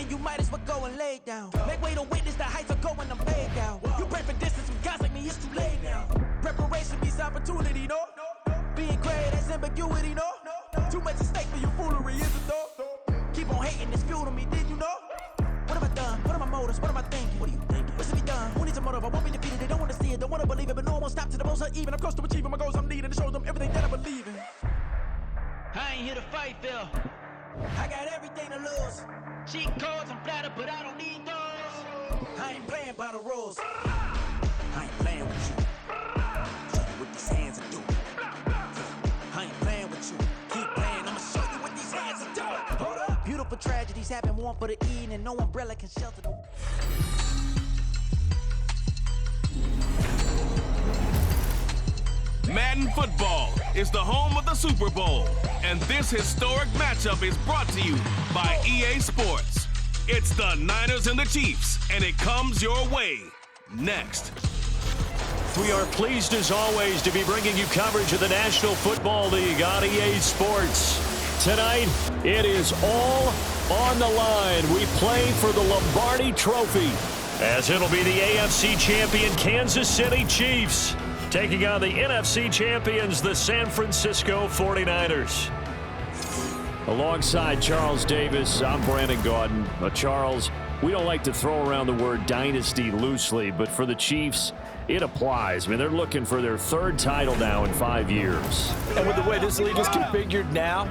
then you might as well go and lay down. Make way to witness the heights are going, I'm paid down. You pray for distance with guys like me, it's too late now. Preparation means opportunity, no? Being great, that's ambiguity, no? Too much at stake for your foolery, is it though? Keep on hating, it's fuel to me, did you know? What have I done? What are my motives? What am I thinking? What are you thinking? What's to be done? Who needs a motive? I won't be defeated. They don't want to see it, don't want to believe it, but no one won't stop to the most even. I'm close to achieving my goals. I'm needing to show them everything that I believe in. I ain't here to fight, Phil. I got everything to lose. Cheat codes, I'm flattered, but I don't need those. I ain't playing by the rules. I ain't playing with you. Show you what these hands are doing. I ain't playing with you. Keep playing, I'ma show you what these hands are doing. Hold up. Beautiful tragedies happen, one for the eating, and no umbrella can shelter the... Madden football is the home of the Super Bowl, and this historic matchup is brought to you by EA Sports. It's the Niners and the Chiefs, and it comes your way next. We are pleased as always to be bringing you coverage of the National Football League on EA Sports. Tonight, it is all on the line. We play for the Lombardi Trophy, as it'll be the AFC champion Kansas City Chiefs taking on the NFC champions, the San Francisco 49ers. Alongside Charles Davis, I'm Brandon Gaudin. Charles, we don't like to throw around the word dynasty loosely, but for the Chiefs, it applies. I mean, they're looking for their third title now in 5 years. And with the way this league is configured now,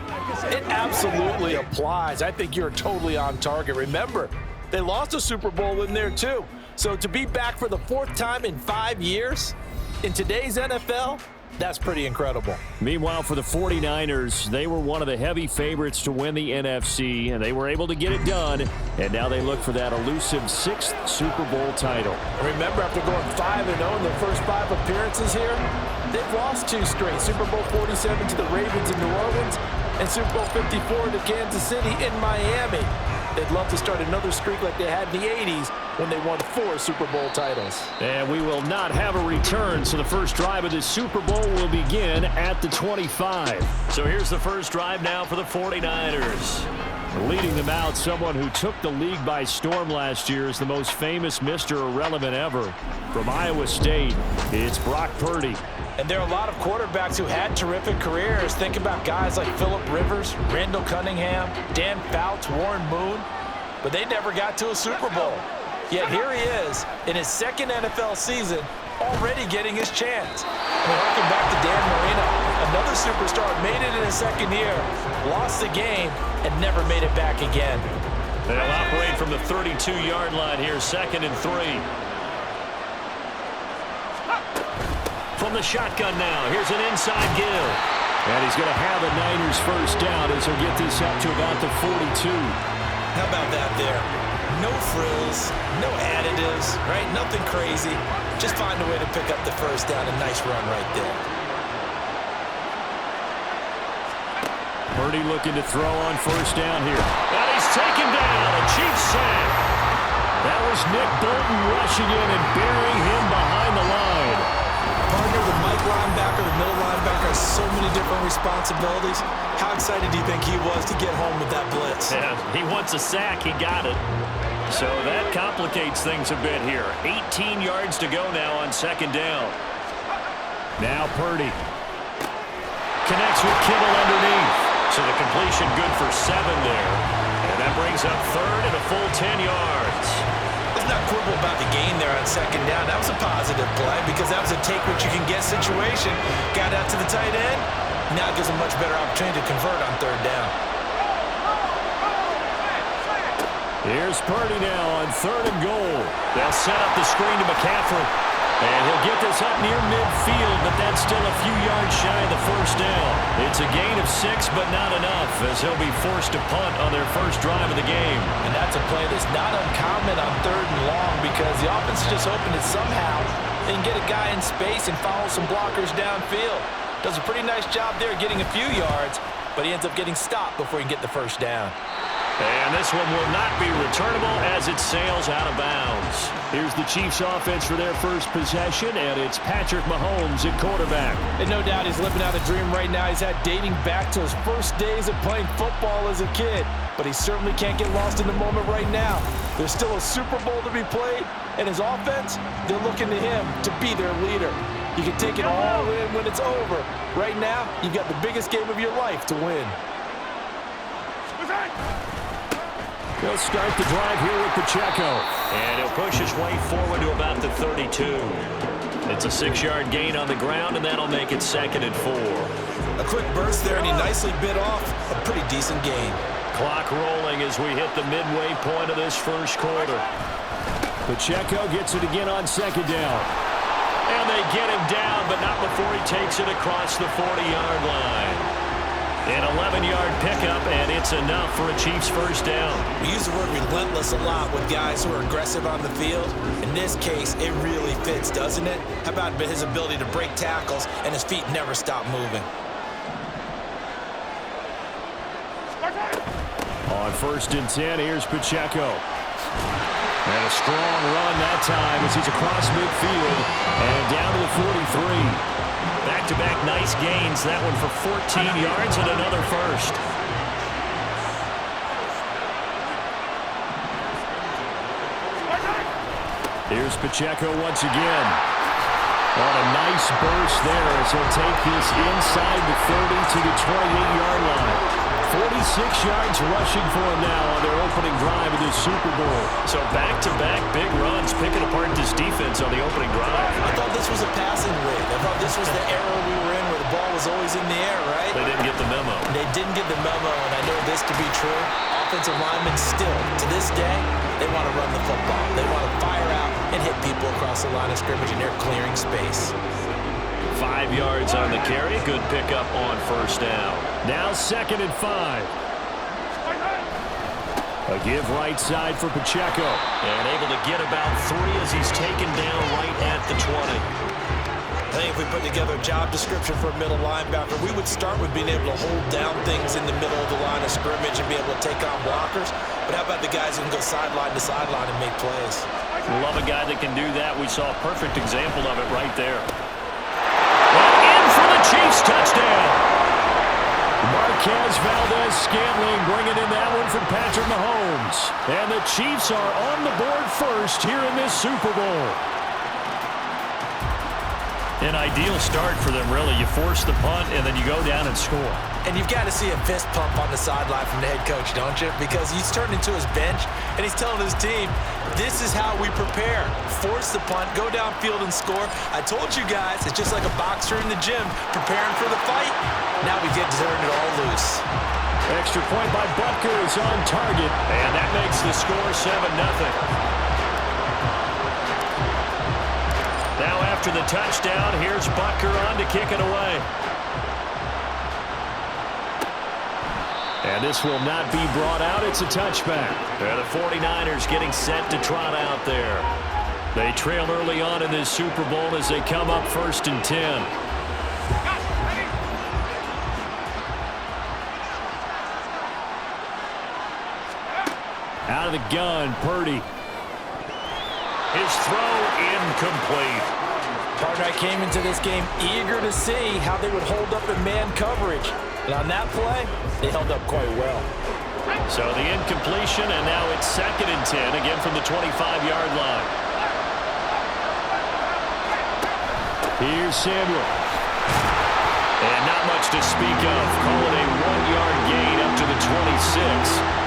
it absolutely applies. I think you're totally on target. Remember, they lost a Super Bowl in there too. So to be back for the fourth time in 5 years, in today's NFL, that's pretty incredible. Meanwhile, for the 49ers, they were one of the heavy favorites to win the NFC, and they were able to get it done, and now they look for that elusive 6th Super Bowl title. Remember, after going 5-0 in their first 5 appearances here, they've lost 2 straight. Super Bowl 47 to the Ravens in New Orleans, and Super Bowl 54 to Kansas City in Miami. They'd love to start another streak like they had in the 80s when they won 4 Super Bowl titles. And we will not have a return, so the first drive of this Super Bowl will begin at the 25. So here's the first drive now for the 49ers. Leading them out, someone who took the league by storm last year is the most famous Mr. Irrelevant ever. From Iowa State, it's Brock Purdy. And there are a lot of quarterbacks who had terrific careers. Think about guys like Phillip Rivers, Randall Cunningham, Dan Fouts, Warren Moon. But they never got to a Super Bowl. Yet here he is in his second NFL season, already getting his chance. And harking back to Dan Marino, another superstar made it in his second year, lost the game, and never made it back again. They'll operate from the 32-yard line here, 2nd and 3. From the shotgun now, here's an inside give. And he's going to have a Niners first down as he'll get this up to about the 42. How about that there? No frills, no additives, right? Nothing crazy. Just find a way to pick up the first down. A nice run right there. Purdy looking to throw on first down here. And he's taken down. A Chiefs sack. That was Nick Bolton rushing in and burying him behind the line. Partner, the Mike linebacker, the middle linebacker has so many different responsibilities. How excited do you think he was to get home with that blitz? Yeah, he wants a sack. He got it. So that complicates things a bit here. 18 yards to go now on 2nd down. Now Purdy connects with Kittle underneath. So the completion good for 7 there. And that brings up 3rd and a full 10 yards. Let's not quibble about the gain there on 2nd down. That was a positive play because that was a take-what-you-can-get situation. Got out to the tight end. Now it gives a much better opportunity to convert on 3rd down. Here's Purdy now on 3rd and goal. They'll set up the screen to McCaffrey. And he'll get this up near midfield, but that's still a few yards shy of the first down. It's a gain of 6, but not enough, as he'll be forced to punt on their first drive of the game. And that's a play that's not uncommon on 3rd and long because the offense is just hoping that somehow they can get a guy in space and follow some blockers downfield. Does a pretty nice job there getting a few yards, but he ends up getting stopped before he can get the first down. And this one will not be returnable as it sails out of bounds. Here's the Chiefs offense for their first possession, and it's Patrick Mahomes at quarterback. And no doubt he's living out a dream right now. He's had dating back to his first days of playing football as a kid. But he certainly can't get lost in the moment right now. There's still a Super Bowl to be played, and his offense, they're looking to him to be their leader. You can take it all in when it's over. Right now, you've got the biggest game of your life to win. He'll start the drive here with Pacheco. And he'll push his way forward to about the 32. It's a 6-yard gain on the ground, and that'll make it 2nd and 4. A quick burst there, and he nicely bit off a pretty decent gain. Clock rolling as we hit the midway point of this first quarter. Pacheco gets it again on 2nd down. And they get him down, but not before he takes it across the 40-yard line. An 11-yard pickup, and it's enough for a Chiefs first down. We use the word relentless a lot with guys who are aggressive on the field. In this case, it really fits, doesn't it? How about his ability to break tackles and his feet never stop moving? On 1st and 10, here's Pacheco. And a strong run that time as he's across midfield and down to the 43. Back-to-back nice gains. That one for 14 yards and another first. Here's Pacheco once again. On a nice burst there as he'll take this inside the 30 to the 28-yard line. 46 yards rushing for him now on their opening drive of this Super Bowl. So back-to-back big runs, picking apart this defense on the opening drive. I thought this was a passing rig. I thought this was the era we were in where the ball was always in the air, right? They didn't get the memo. They didn't get the memo, and I know this to be true. Offensive linemen still, to this day, they want to run the football. They want to fire out and hit people across the line of scrimmage, and they're clearing space. 5 yards on the carry. Good pickup on 1st down. Now 2nd and 5. A give right side for Pacheco. And able to get about 3 as he's taken down right at the 20. I think if we put together a job description for a middle linebacker, we would start with being able to hold down things in the middle of the line of scrimmage and be able to take on blockers. But how about the guys who can go sideline to sideline and make plays? Love a guy that can do that. We saw a perfect example of it right there. And in for the Chiefs touchdown. Marquez Valdez-Scantling bringing in that one from Patrick Mahomes. And the Chiefs are on the board first here in this Super Bowl. An ideal start for them, really. You force the punt, and then you go down and score. And you've got to see a fist pump on the sideline from the head coach, don't you? Because he's turned into his bench, and he's telling his team, this is how we prepare. Force the punt, go downfield and score. I told you guys, it's just like a boxer in the gym preparing for the fight. Now we get to turn it all loose. Extra point by Butker is on target, and that makes the score 7-0. Now after the touchdown, here's Butker on to kick it away. And this will not be brought out. It's a touchback. And the 49ers getting set to trot out there. They trail early on in this Super Bowl as they come up 1st and 10. Out of the gun, Purdy. His throw incomplete. Partner, I came into this game eager to see how they would hold up in man coverage. And on that play, they held up quite well. So the incompletion, and now it's 2nd and 10, again from the 25-yard line. Here's Samuel. And not much to speak of. Call it a 1-yard gain up to the 26.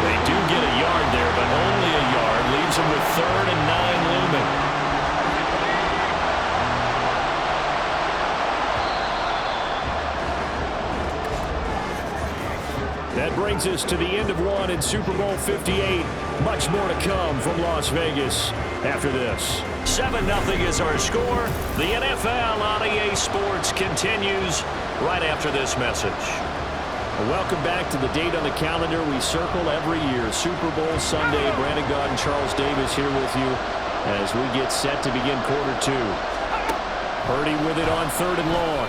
They do get a yard there, but only a yard. Leaves them with 3rd and 9 looming. That brings us to the end of one in Super Bowl 58. Much more to come from Las Vegas after this. 7-0 is our score. The NFL on EA Sports continues right after this message. Welcome back to the date on the calendar we circle every year. Super Bowl Sunday. Brandon Gaud and Charles Davis here with you as we get set to begin quarter 2. Purdy with it on 3rd and long.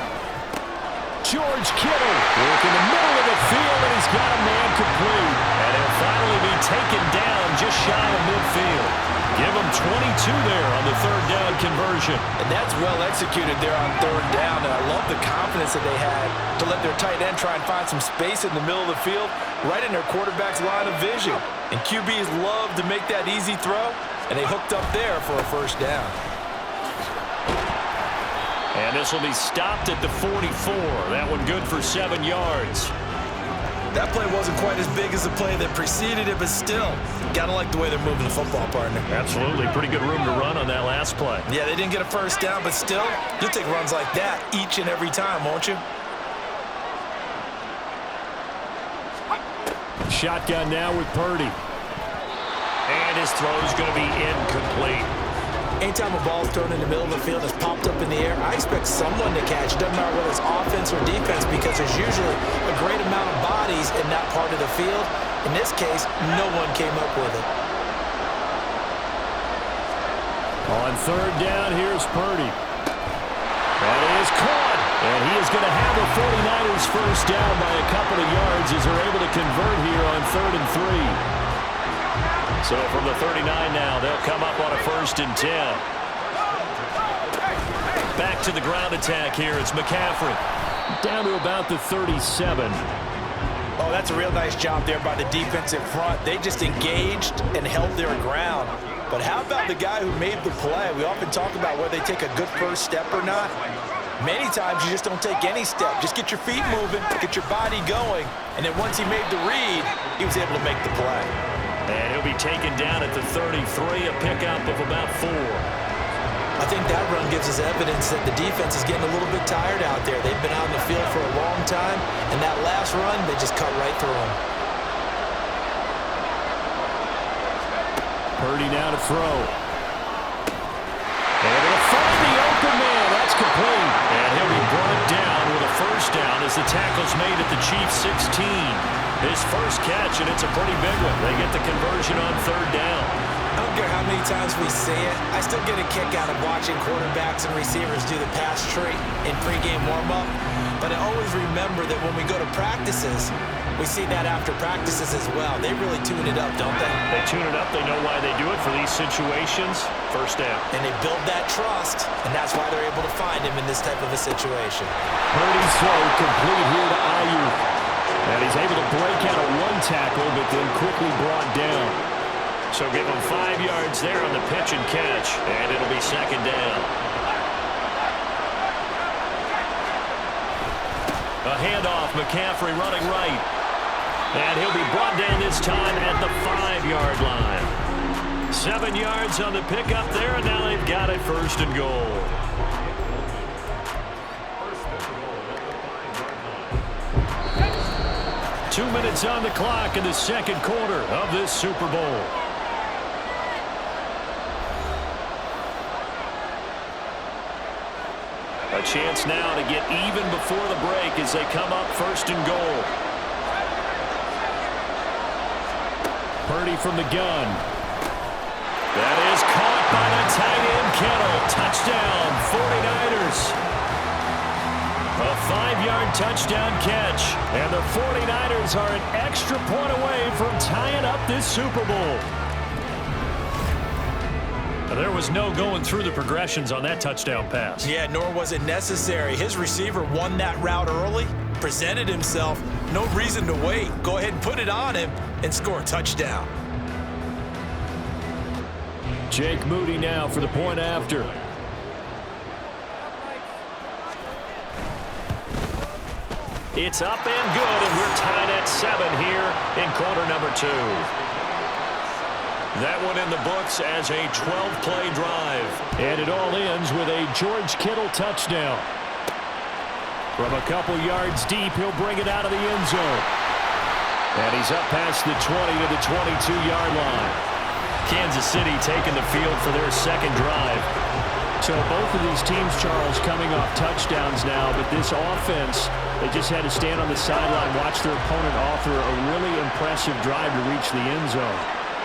George Kittle working the middle of the field, and he's got a man complete. And he'll finally be taken down just shy of midfield. Give him 22 there on the third down conversion. And that's well executed there on third down. And I love the confidence that they had to let their tight end try and find some space in the middle of the field, right in their quarterback's line of vision. And QBs love to make that easy throw, and they hooked up there for a first down. And this will be stopped at the 44. That one good for 7 yards. That play wasn't quite as big as the play that preceded it, but still, gotta like the way they're moving the football, partner. Absolutely. Pretty good room to run on that last play. Yeah, they didn't get a first down, but still, you'll take runs like that each and every time, won't you? Shotgun now with Purdy. And his throw's going to be incomplete. Anytime a ball's thrown in the middle of the field and it's popped up in the air, I expect someone to catch. It doesn't matter whether it's offense or defense, because there's usually a great amount of bodies in that part of the field. In this case, no one came up with it. On third down, here's Purdy. That is caught. And he is going to have the 49ers first down by a couple of yards as they're able to convert here on 3rd and 3. So from the 39 now, they'll come up on a 1st and 10. Back to the ground attack here. It's McCaffrey. Down to about the 37. Oh, that's a real nice job there by the defensive front. They just engaged and held their ground. But how about the guy who made the play? We often talk about whether they take a good first step or not. Many times you just don't take any step. Just get your feet moving, get your body going. And then once he made the read, he was able to make the play. And he'll be taken down at the 33, a pickup of about 4. I think that run gives us evidence that the defense is getting a little bit tired out there. They've been out in the field for a long time, and that last run, they just cut right through them. Purdy now to throw. And they'll find the open man. That's complete. And he'll be brought down with a first down as the tackle's made at the Chiefs' 16. His first catch, and it's a pretty big one. They get the conversion on third down. I don't care how many times we see it. I still get a kick out of watching quarterbacks and receivers do the pass tree in pregame warm-up. But I always remember that when we go to practices, we see that after practices as well. They really tune it up, don't they? They tune it up. They know why they do it for these situations. First down. And they build that trust, and that's why they're able to find him in this type of a situation. Purdy's throw complete here to Ayuk. And he's able to break out of one tackle, but then quickly brought down. So give him 5 yards there on the pitch and catch, and it'll be second down. A handoff, McCaffrey running right. And he'll be brought down this time at the 5-yard line. 7 yards on the pickup there, and now they've got it 1st and goal. Two minutes on the clock in the second quarter of this Super Bowl. A chance now to get even before the break as they come up 1st and goal. Purdy from the gun. That is caught by the tight end Kittle. Touchdown, 49ers. A 5-yard touchdown catch. And the 49ers are an extra point away from tying up this Super Bowl. There was no going through the progressions on that touchdown pass. Yeah, nor was it necessary. His receiver won that route early, presented himself. No reason to wait. Go ahead and put it on him and score a touchdown. Jake Moody now for the point after. It's up and good, and we're tied at 7 here in quarter number 2. That one in the books as a 12-play drive. And it all ends with a George Kittle touchdown. From a couple yards deep, he'll bring it out of the end zone. And he's up past the 20 to the 22-yard line. Kansas City taking the field for their second drive. So both of these teams, Charles, coming off touchdowns now, but this offense, they just had to stand on the sideline, watch their opponent offer a really impressive drive to reach the end zone.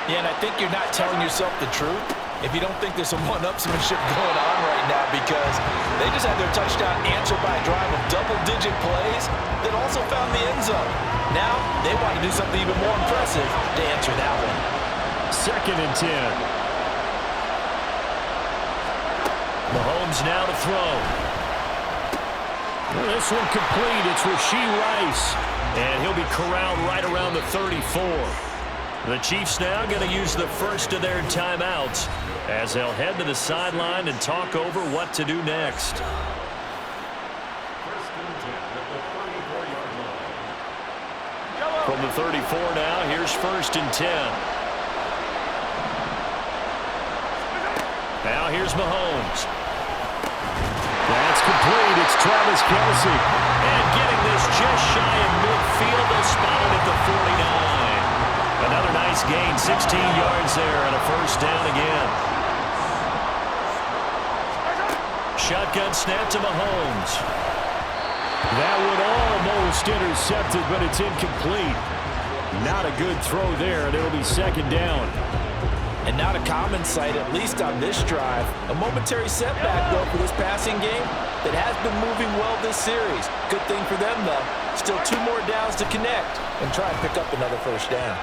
Yeah, and I think you're not telling yourself the truth if you don't think there's some one-upsmanship going on right now, because they just had their touchdown answered by a drive of double-digit plays that also found the end zone. Now they want to do something even more impressive to answer that one. 2nd and 10. Mahomes now to throw. Well, this one complete. It's Rashee Rice. And he'll be corralled right around the 34. The Chiefs now going to use the first of their timeouts as they'll head to the sideline and talk over what to do next. From the 34 now, here's 1st and 10. Now here's Mahomes. That's complete. It's Travis Kelce. And getting this just shy of midfield. They'll spot it at the 49. Another nice gain, 16 yards there, and a 1st down again. Shotgun snap to Mahomes. That one almost intercepted, but it's incomplete. Not a good throw there, and it'll be 2nd down. And not a common sight, at least on this drive. A momentary setback, though, for this passing game that has been moving well this series. Good thing for them, though. Still 2 more downs to connect and try and pick up another 1st down.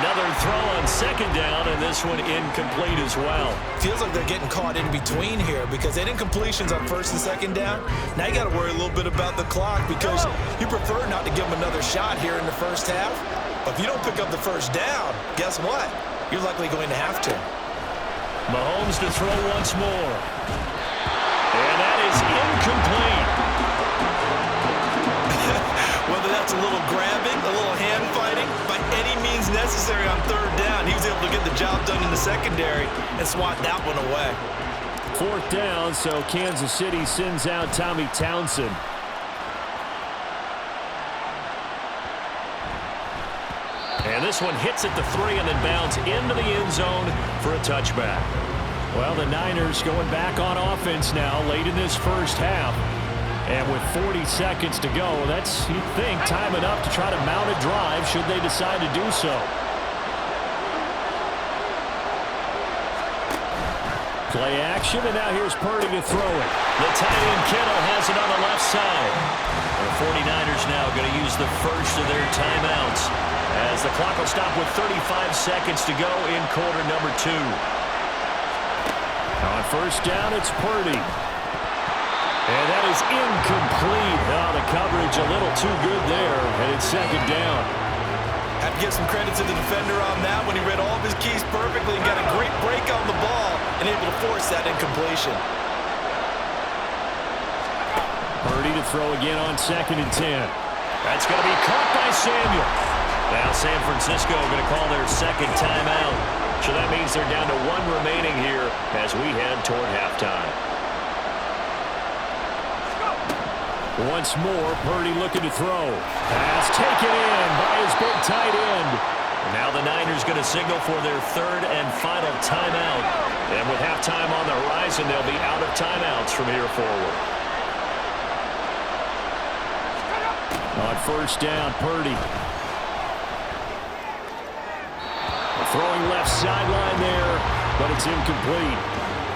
Another throw on 2nd down, and this one incomplete as well. Feels like they're getting caught in between here because they had incompletions on 1st and 2nd down. Now you got to worry a little bit about the clock because you prefer not to give them another shot here in the 1st half. But if you don't pick up the 1st down, guess what? You're likely going to have to. Mahomes to throw once more. And that is incomplete. Whether that's a little grabbing, a little hand fighting, by any means necessary on 3rd down, he was able to get the job done in the secondary and swat that one away. 4th down, so Kansas City sends out Tommy Townsend. And this one hits at the 3 and then bounds into the end zone for a touchback. Well, the Niners going back on offense now late in this 1st half. And with 40 seconds to go, that's, you'd think, time enough to try to mount a drive should they decide to do so. Play action, and now here's Purdy to throw it. The tight end Kittle has it on the left side. The 49ers now going to use the first of their timeouts as the clock will stop with 35 seconds to go in quarter number 2. On 1st down, it's Purdy. And that is incomplete. Oh, the coverage a little too good there, and it's 2nd down. Have to give some credit to the defender on that when he read all of his keys perfectly and got a great break on the ball and able to force that incompletion. Purdy to throw again on 2nd and 10. That's going to be caught by Samuel. Now San Francisco going to call their 2nd timeout. So that means they're down to 1 remaining here as we head toward halftime. Once more, Purdy looking to throw. Pass taken in by his big tight end. And now the Niners going to signal for their 3rd and final timeout. And with halftime on the horizon, they'll be out of timeouts from here forward. On 1st down, Purdy. Throwing left sideline there, but it's incomplete.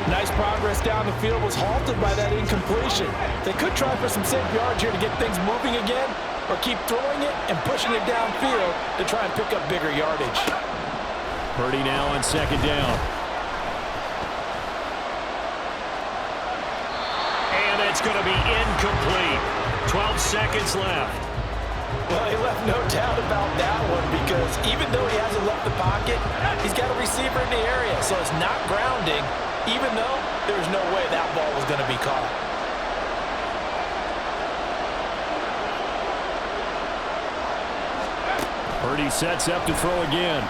Nice progress down the field was halted by that incompletion. They could try for some safe yards here to get things moving again, or keep throwing it and pushing it downfield to try and pick up bigger yardage. Purdy now on 2nd down. And it's going to be incomplete. 12 seconds left. Well, he left no doubt about that one because even though he hasn't left the pocket, he's got a receiver in the area, so it's not grounding, even though there's no way that ball was going to be caught. Purdy sets up to throw again.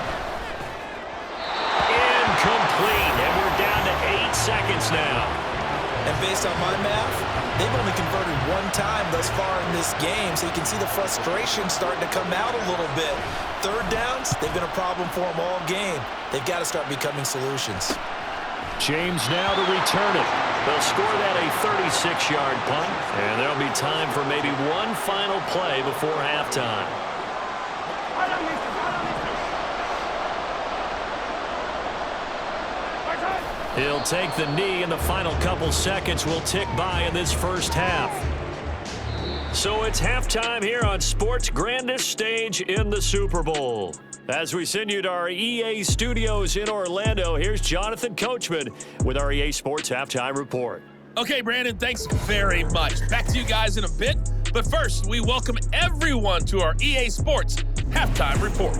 Incomplete, and we're down to 8 seconds now. And based on my math, they've only converted 1 time thus far in this game, so you can see the frustration starting to come out a little bit. 3rd downs, they've been a problem for them all game. They've got to start becoming solutions. James now to return it. They'll score that a 36-yard punt, and there'll be time for maybe one final play before halftime. He'll take the knee, and the final couple seconds will tick by in this first half. So it's halftime here on sports' grandest stage in the Super Bowl. As we send you to our EA studios in Orlando, here's Jonathan Coachman with our EA Sports Halftime Report. Okay, Brandon, thanks very much. Back to you guys in a bit. But first, we welcome everyone to our EA Sports Halftime Report.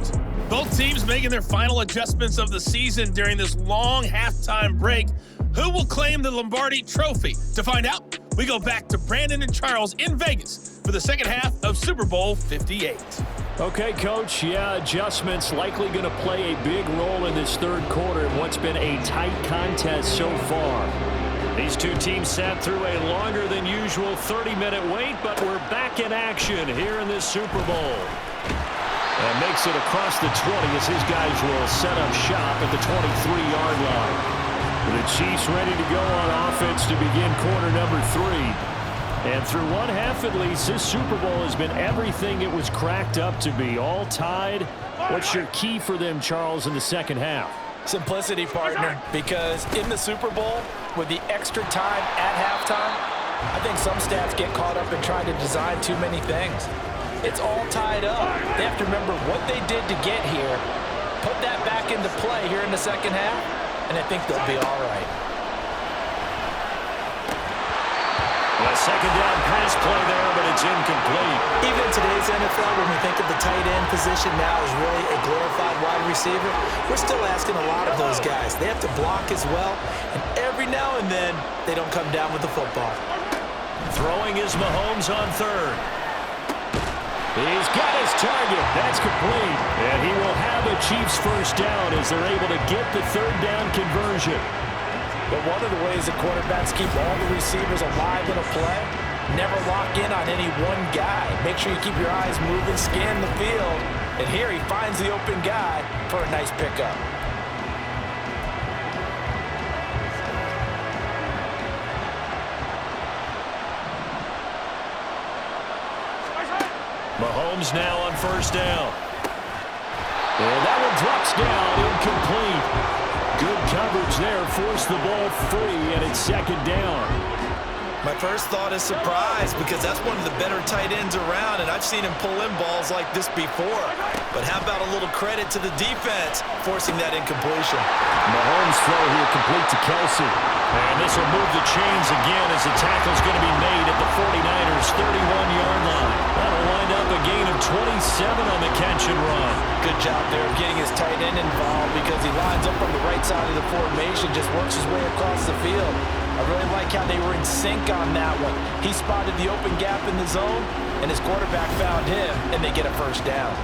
Both teams making their final adjustments of the season during this long halftime break. Who will claim the Lombardi Trophy? To find out, we go back to Brandon and Charles in Vegas for the second half of Super Bowl 58. Okay, Coach, adjustments likely going to play a big role in this third quarter in what's been a tight contest so far. These two teams sat through a longer than usual 30-minute wait, but we're back in action here in this Super Bowl. And makes it across the 20 as his guys will set up shop at the 23-yard line. The Chiefs ready to go on offense to begin quarter number 3. And through one half at least, this Super Bowl has been everything it was cracked up to be. All tied. What's your key for them, Charles, in the second half? Simplicity, partner, because in the Super Bowl, with the extra time at halftime, I think some staffs get caught up in trying to design too many things. It's all tied up. They have to remember what they did to get here, put that back into play here in the second half, and I think they'll be all right. A second down pass play there, but it's incomplete. Even in today's NFL, when we think of the tight end position now as really a glorified wide receiver, we're still asking a lot of those guys. They have to block as well, and every now and then, they don't come down with the football. Throwing is Mahomes on third. He's got his target. That's complete. And he will have a Chiefs first down as they're able to get the third down conversion. But one of the ways that quarterbacks keep all the receivers alive in a play, never lock in on any one guy. Make sure you keep your eyes moving, scan the field. And here he finds the open guy for a nice pickup. Mahomes now on first down. And that one drops down, incomplete. Good coverage there, forced the ball free, and it's second down. My first thought is surprise, because that's one of the better tight ends around, and I've seen him pull in balls like this before. But how about a little credit to the defense forcing that incompletion? Mahomes throw here complete to Kelsey. And this will move the chains again as the tackle's going to be made at the 49ers' 31-yard line. That'll wind up a gain of 27 on the catch and run. Good job there of getting his tight end involved because he lines up on the right side of the formation, just works his way across the field. I really like how they were in sync on that one. He spotted the open gap in the zone, and his quarterback found him, and they get a first down.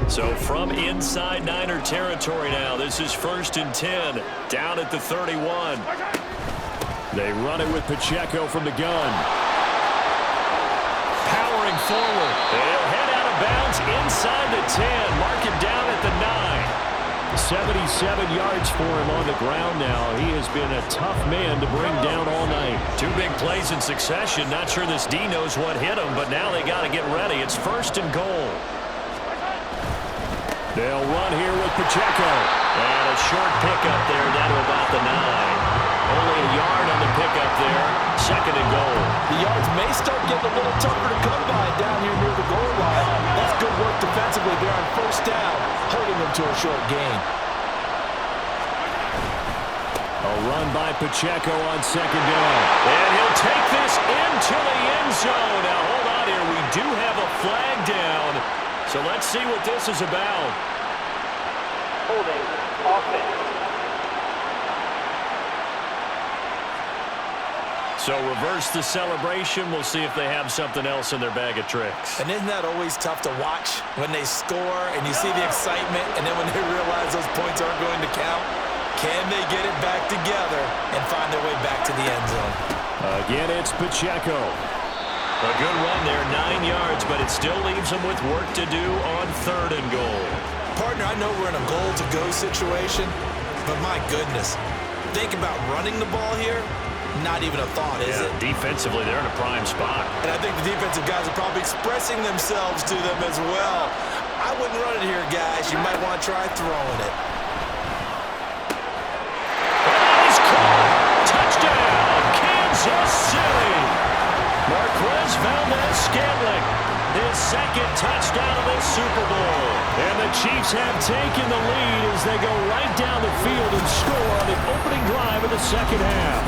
So from inside Niner territory now, this is 1st and 10, down at the 31. They run it with Pacheco from the gun. Powering forward. They'll head out of bounds inside the 10. Mark him down at the 9. 77 yards for him on the ground now. He has been a tough man to bring down all night. Two big plays in succession. Not sure this D knows what hit him, but now they got to get ready. It's 1st and goal. They'll run here with Pacheco. And a short pickup there down to about the 9. Only a yard on the pickup there. 2nd and goal. The yards may start getting a little tougher to come by down here near the goal line. That's good work defensively there on first down, holding them to a short gain. A run by Pacheco on 2nd down. And he'll take this into the end zone. Now hold on here. We do have a flag down. So let's see what this is about. Holding offense. So reverse the celebration. We'll see if they have something else in their bag of tricks. And isn't that always tough to watch when they score and you see the excitement, and then when they realize those points aren't going to count? Can they get it back together and find their way back to the end zone? Again, it's Pacheco. A good run there, 9 yards, but it still leaves them with work to do on 3rd and goal. Partner, I know we're in a goal-to-go situation, but my goodness, think about running the ball here. not even a thought, is it? Defensively, they're in a prime spot. And I think the defensive guys are probably expressing themselves to them as well. I wouldn't run it here, guys. You might want to try throwing it. He's caught. Touchdown, Kansas City. Marquez Valdez-Scantling, his second touchdown of this Super Bowl. And the Chiefs have taken the lead as they go right down the field and score on the opening drive of the second half.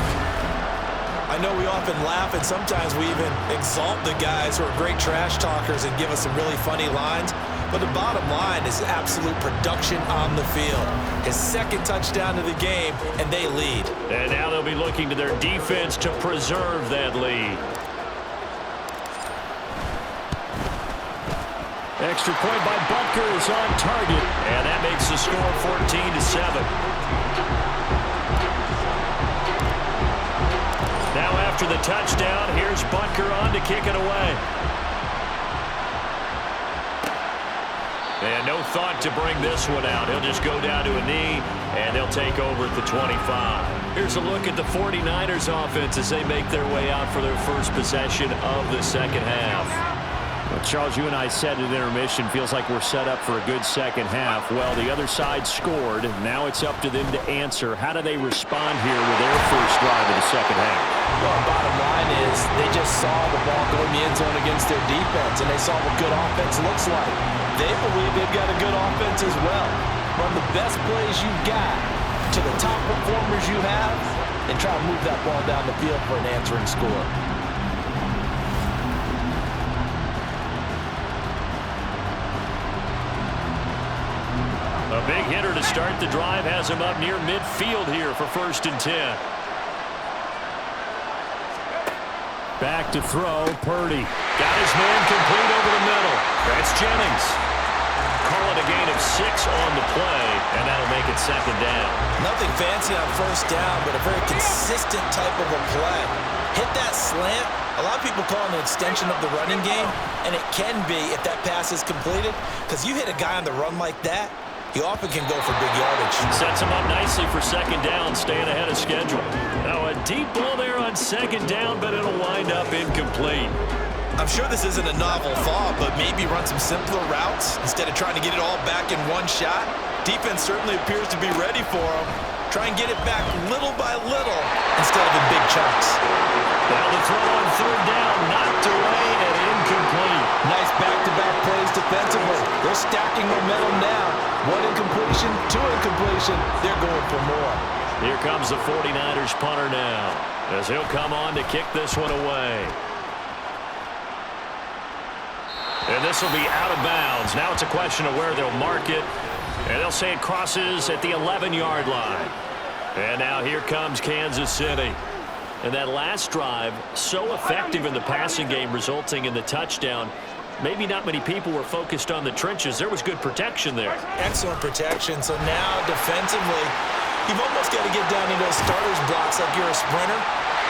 I know we often laugh, and sometimes we even exalt the guys who are great trash talkers and give us some really funny lines. But the bottom line is absolute production on the field. His second touchdown of the game, and they lead. And now they'll be looking to their defense to preserve that lead. Extra point by Butker is on target, and that makes the score 14-7. Now after the touchdown, here's Butker on to kick it away. And no thought to bring this one out. He'll just go down to a knee, and they'll take over at the 25. Here's a look at the 49ers offense as they make their way out for their first possession of the second half. Well, Charles, you and I said at intermission, feels like we're set up for a good second half. Well, the other side scored. Now it's up to them to answer. How do they respond here with their first drive of the second half? Well, bottom line is they just saw the ball go in the end zone against their defense, and they saw what good offense looks like. They believe they've got a good offense as well. Run the best plays you've got to the top performers you have, and try to move that ball down the field for an answering score. A big hitter to start the drive has him up near midfield here for 1st and 10. Back to throw, Purdy. Got his man complete over the middle. That's Jennings. Call it a gain of 6 on the play, and that'll make it second down. Nothing fancy on first down, but a very consistent type of a play. Hit that slant. A lot of people call it an extension of the running game, and it can be if that pass is completed, because you hit a guy on the run like that, he often can go for big yardage. Sets him up nicely for second down, staying ahead of schedule. Now a deep ball there on second down, but it'll wind up incomplete. I'm sure this isn't a novel thought, but maybe run some simpler routes instead of trying to get it all back in one shot. Defense certainly appears to be ready for him. Try and get it back little by little instead of in big chunks. Now the throw on third down, knocked away and incomplete. Nice back-to-back plays defensively. They're stacking momentum now. 1 incompletion, 2 incompletion. They're going for more. Here comes the 49ers punter now, as he'll come on to kick this one away. And this will be out of bounds. Now it's a question of where they'll mark it. And they'll say it crosses at the 11-yard line. And now here comes Kansas City. And that last drive, so effective in the passing game, resulting in the touchdown. Maybe not many people were focused on the trenches. There was good protection there. Excellent protection. So now defensively, you've almost got to get down to those starters blocks like you're a sprinter.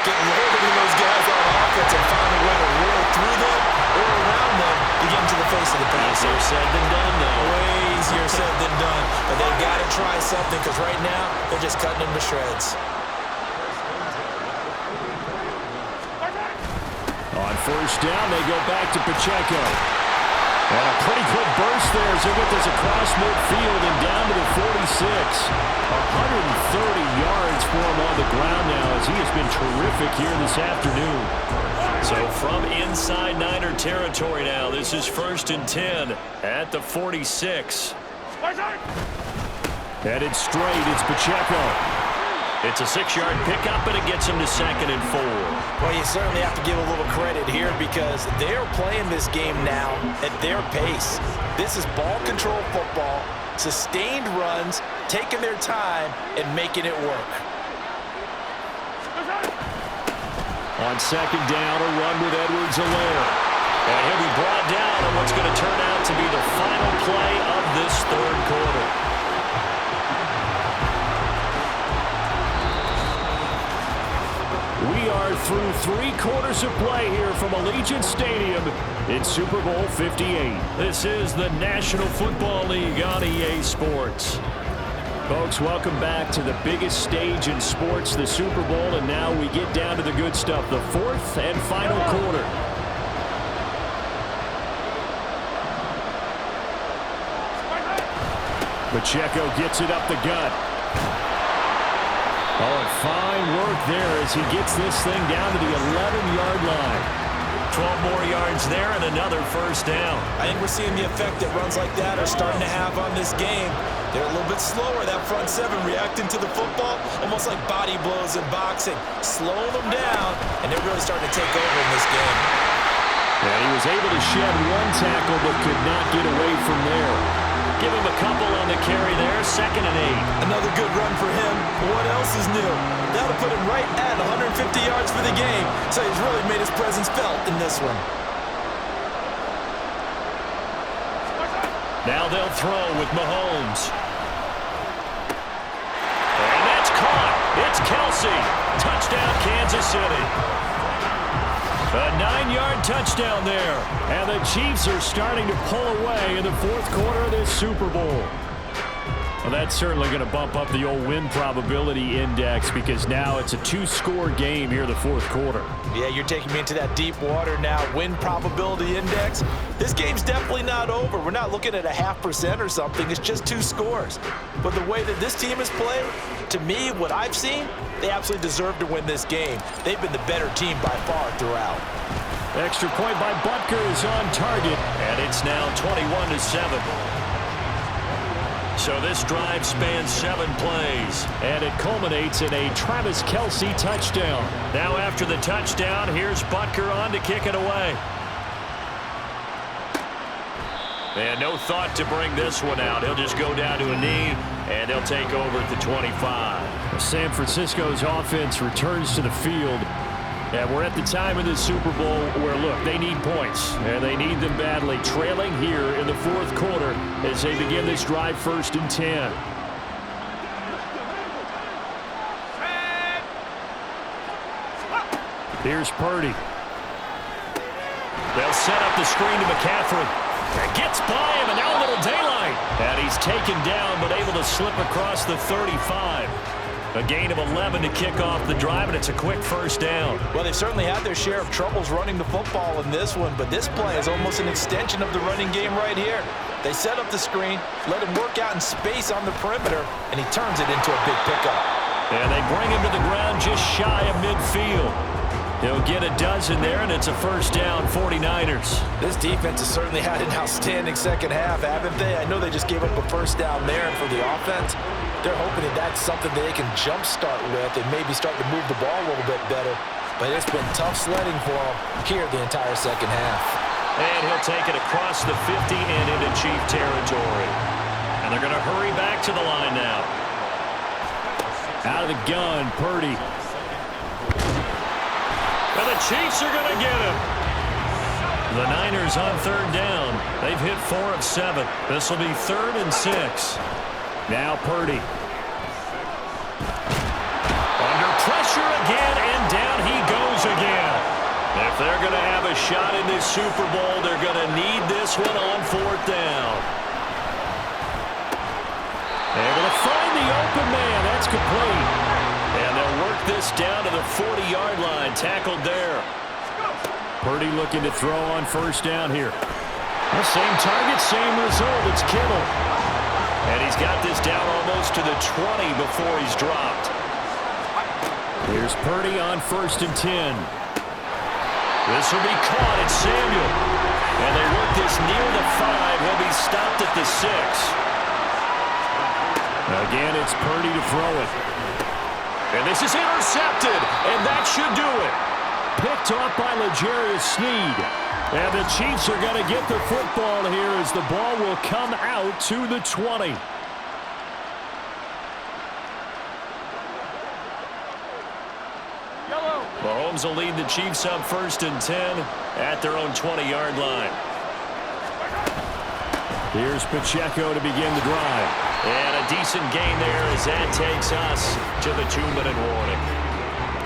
Get lower than those guys on offense and find a way to roll through them or around them to get into the face of the pass. Easier said than done, though. Way easier said than done. But they've got to try something, because right now they're just cutting them to shreds. On first down, they go back to Pacheco. And a pretty quick burst there as they get this across midfield and down to the 46. 130 yards for him on the ground now, as he has been terrific here this afternoon. So from inside Niner territory now, this is 1st and 10 at the 46. Headed straight, it's Pacheco. It's a 6-yard pickup, and it gets him to 2nd and 4. Well, you certainly have to give a little credit here, because they're playing this game now at their pace. This is ball control football, sustained runs, taking their time, and making it work. On second down, a run with Edwards-Helaire. And he'll be brought down on what's going to turn out to be the final play of this third quarter. We are through 3 quarters of play here from Allegiant Stadium in Super Bowl 58. This is the National Football League on EA Sports. Folks, welcome back to the biggest stage in sports, the Super Bowl, and now we get down to the good stuff, the fourth and final quarter. Pacheco gets it up the gut. Oh, and fine work there as he gets this thing down to the 11-yard line. 12 more yards there and another first down. I think we're seeing the effect that runs like that are starting to have on this game. They're a little bit slower, that front seven, reacting to the football, almost like body blows in boxing, slowing them down, and they're really starting to take over in this game. And he was able to shed one tackle but could not get away from there. Give him a couple on the carry there, 2nd and 8. Another good run for him. What else is new? That'll put him right at 150 yards for the game, so he's really made his presence felt in this one. Now they'll throw with Mahomes. And that's caught. It's Kelsey. Touchdown, Kansas City. A 9-yard touchdown there. And the Chiefs are starting to pull away in the fourth quarter of this Super Bowl. Well, that's certainly going to bump up the old win probability index because now it's a 2-score game here in the fourth quarter. Yeah, you're taking me into that deep water now. Win probability index. This game's definitely not over. We're not looking at a 0.5% or something. It's just 2 scores. But the way that this team has played, to me, what I've seen, they absolutely deserve to win this game. They've been the better team by far throughout. Extra point by Butker is on target, and it's now 21-7. So this drive spans 7 plays, and it culminates in a Travis Kelce touchdown. Now after the touchdown, here's Butker on to kick it away. And no thought to bring this one out. He'll just go down to a knee, and they'll take over at the 25. San Francisco's offense returns to the field. And we're at the time of this Super Bowl where, look, they need points, and they need them badly. Trailing here in the fourth quarter as they begin this drive 1st and 10. Here's Purdy. They'll set up the screen to McCaffrey. And gets by him, and now a little daylight. And he's taken down, but able to slip across the 35. A gain of 11 to kick off the drive, and it's a quick first down. Well, they've certainly had their share of troubles running the football in this one, but this play is almost an extension of the running game right here. They set up the screen, let him work out in space on the perimeter, and he turns it into a big pickup. And they bring him to the ground just shy of midfield. He'll get a dozen there, and it's a first down, 49ers. This defense has certainly had an outstanding second half, haven't they? I know they just gave up a first down there for the offense. They're hoping that that's something that they can jumpstart with and maybe start to move the ball a little bit better. But it's been tough sledding for them here the entire second half. And he'll take it across the 50 and into Chief territory. And they're going to hurry back to the line now. Out of the gun, Purdy. And the Chiefs are going to get him. The Niners on 3rd down. They've hit 4 of 7. This will be 3rd and 6. Now Purdy. Under pressure again, and down he goes again. If they're going to have a shot in this Super Bowl, they're going to need this one on 4th down. Able to find the open man. That's complete. And they'll work this down to the 40-yard line. Tackled there. Purdy looking to throw on 1st down here. The same target, same result. It's Kittle. And he's got this down almost to the 20 before he's dropped. Here's Purdy on 1st and 10. This will be caught. It's Samuel. And they work this near the 5. He'll be stopped at the 6. Again, it's Purdy to throw it. And this is intercepted. And that should do it. Picked off by L'Jarius Sneed. And the Chiefs are going to get the football here as the ball will come out to the 20. Mahomes will lead the Chiefs up 1st and 10 at their own 20-yard line. Here's Pacheco to begin the drive. And a decent gain there as that takes us to the 2-minute warning.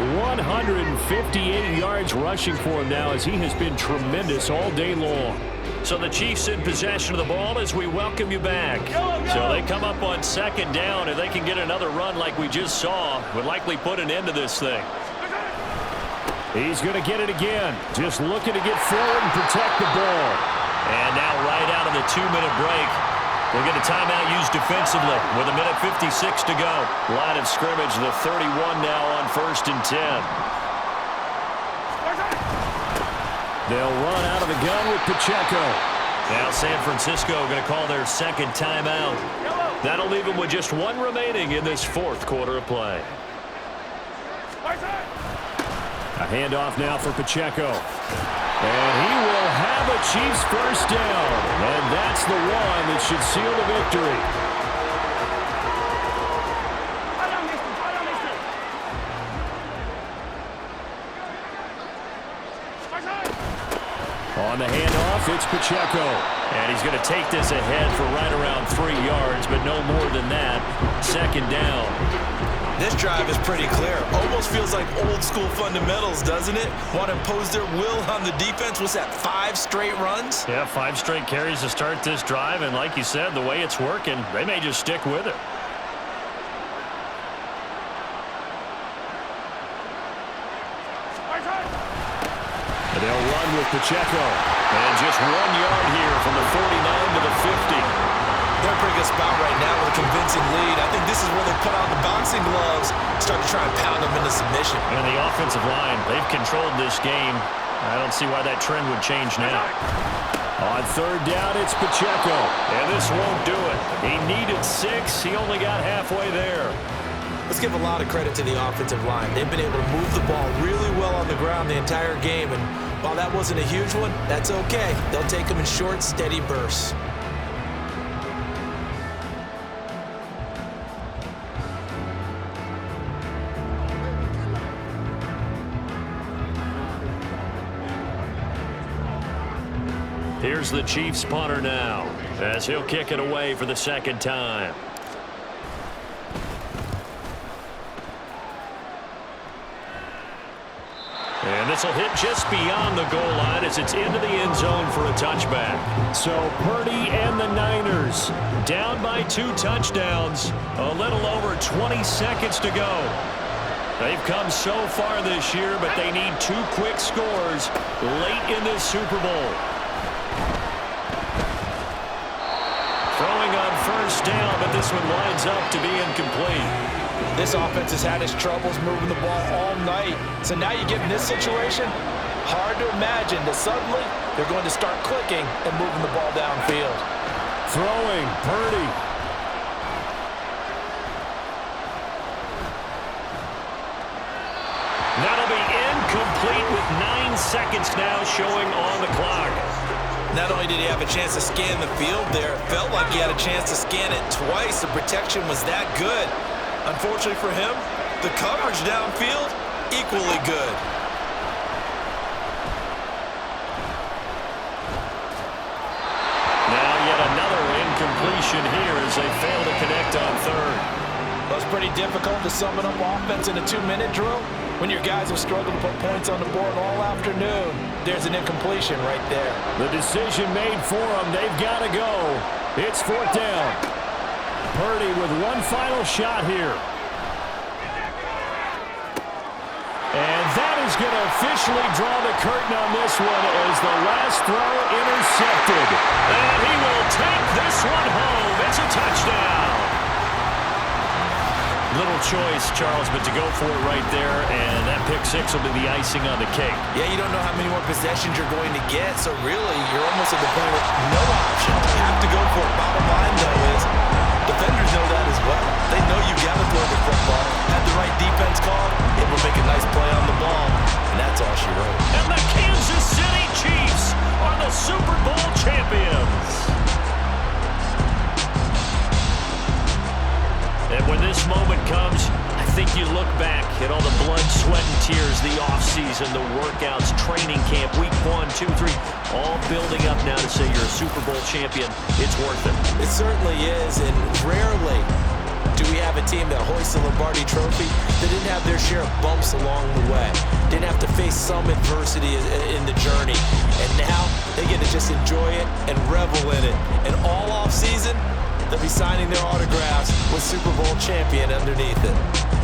158 yards rushing for him now as he has been tremendous all day long. So the Chiefs in possession of the ball as we welcome you back. So they come up on second down, and they can get another run like we just saw. Would likely put an end to this thing. He's going to get it again. Just looking to get forward and protect the ball. And now right out of the 2-minute break, we'll get a timeout used defensively with 1:56 to go. Line of scrimmage, the 31 now on 1st and 10. They'll run out of the gun with Pacheco. Now San Francisco going to call their second timeout. That'll leave them with just one remaining in this 4th quarter of play. A handoff now for Pacheco. And he will have a Chiefs first down. And that's the one that should seal the victory. On the handoff, it's Pacheco. And he's going to take this ahead for right around 3 yards, but no more than that. Second down. This drive is pretty clear. Almost feels like old school fundamentals, doesn't it? Want to impose their will on the defense. What's that, 5 straight runs? Yeah, 5 straight carries to start this drive. And like you said, the way it's working, they may just stick with it. And they'll run with Pacheco. And just 1 yard here from the 49 to the 50. They're in a pretty good spot right now with a convincing lead. I think this is where they put on the boxing gloves, start to try and pound them into submission. And the offensive line, they've controlled this game. I don't see why that trend would change now. On 3rd down, it's Pacheco. And this won't do it. He needed 6. He only got halfway there. Let's give a lot of credit to the offensive line. They've been able to move the ball really well on the ground the entire game. And while that wasn't a huge one, that's okay. They'll take them in short, steady bursts. Here's the Chiefs punter now, as he'll kick it away for the 2nd time. And this will hit just beyond the goal line as it's into the end zone for a touchback. So Purdy and the Niners down by 2 touchdowns. A little over 20 seconds to go. They've come so far this year, but they need 2 quick scores late in this Super Bowl. Throwing on 1st down, but this one winds up to be incomplete. This offense has had its troubles moving the ball all night. So now you get in this situation, hard to imagine that suddenly they're going to start clicking and moving the ball downfield. Throwing, Purdy. That'll be incomplete with 9 seconds now showing on the clock. Not only did he have a chance to scan the field there, it felt like he had a chance to scan it twice. The protection was that good. Unfortunately for him, the coverage downfield, equally good. Now yet another incompletion here as they fail to connect on 3rd. Well, it's pretty difficult to sum it up offense in a 2-minute drill when your guys have struggled to put points on the board all afternoon. There's an incompletion right there. The decision made for them. They've got to go. It's 4th down. Purdy with one final shot here. And that is going to officially draw the curtain on this one as the last throw intercepted. And he will take this one home. It's a touchdown. Little choice, Charles, but to go for it right there, and that pick 6 will be the icing on the cake. Yeah, you don't know how many more possessions you're going to get, so really, you're almost at the point with no option. You have to go for it. Bottom line, though, is defenders know that as well. They know you've got to throw the football. Had the right defense call, it will make a nice play on the ball, and that's all she wrote. And the Kansas City Chiefs are the Super Bowl champions. And when this moment comes, I think you look back at all the blood, sweat, and tears, the offseason, the workouts, training camp, week 1, 2, 3, all building up now to say you're a Super Bowl champion. It's worth it. It certainly is, and rarely do we have have a team that hoists the Lombardi Trophy that didn't have their share of bumps along the way, didn't have to face some adversity in the journey, and now they get to just enjoy it and revel in it. And all off season, they'll be signing their autographs with Super Bowl champion underneath it.